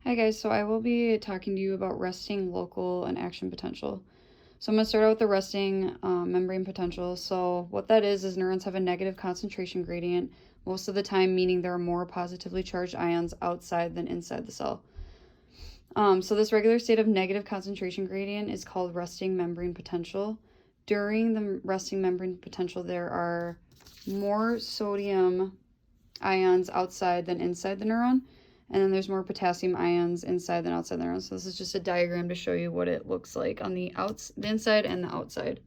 Hi guys, so I will be talking to you about resting local and action potential. So I'm going to start out with the resting membrane potential. So what that is neurons have a negative concentration gradient most of the time, meaning there are more positively charged ions outside than inside the cell. So this regular state of negative concentration gradient is called resting membrane potential. During the resting membrane potential, there are more sodium ions outside than inside the neuron, and then there's more potassium ions inside than outside the neuron. So this is just a diagram to show you what it looks like on the inside and the outside.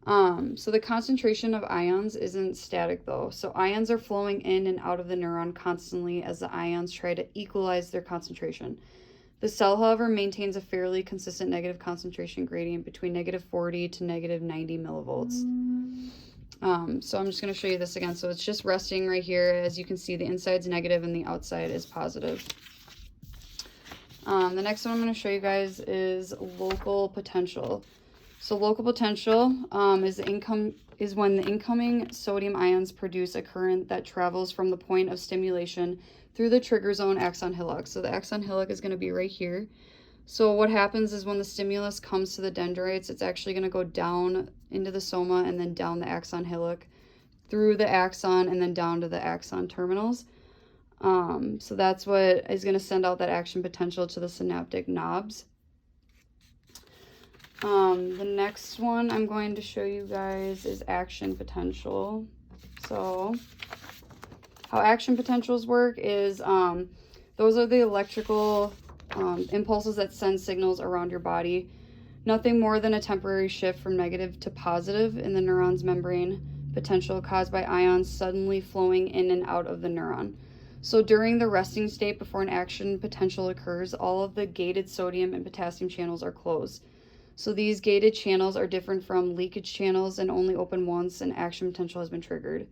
So the concentration of ions isn't static though. So ions are flowing in and out of the neuron constantly as the ions try to equalize their concentration. The cell, however, maintains a fairly consistent negative concentration gradient between -40 to -90 millivolts. So I'm just going to show you this again. So it's just resting right here. As you can see, the inside's negative and the outside is positive. The next one I'm going to show you guys is local potential. So local potential is when the incoming sodium ions produce a current that travels from the point of stimulation through the trigger zone axon hillock. So the axon hillock is going to be right here. So what happens is when the stimulus comes to the dendrites, it's actually going to go down into the soma and then down the axon hillock, through the axon, and then down to the axon terminals. So that's what is going to send out that action potential to the synaptic knobs. The next one I'm going to show you guys is action potential. So how action potentials work is those are the electrical impulses that send signals around your body. Nothing more than a temporary shift from negative to positive in the neuron's membrane potential caused by ions suddenly flowing in and out of the neuron. So during the resting state before an action potential occurs, all of the gated sodium and potassium channels are closed. So these gated channels are different from leakage channels and only open once an action potential has been triggered.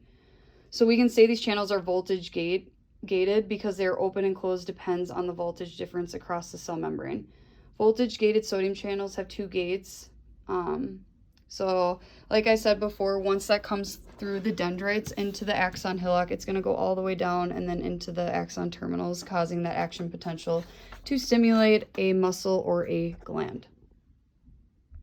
So we can say these channels are voltage gated because they are open and closed depends on the voltage difference across the cell membrane. Voltage gated sodium channels have two gates. So like I said before, once that comes through the dendrites into the axon hillock, it's going to go all the way down and then into the axon terminals, causing that action potential to stimulate a muscle or a gland.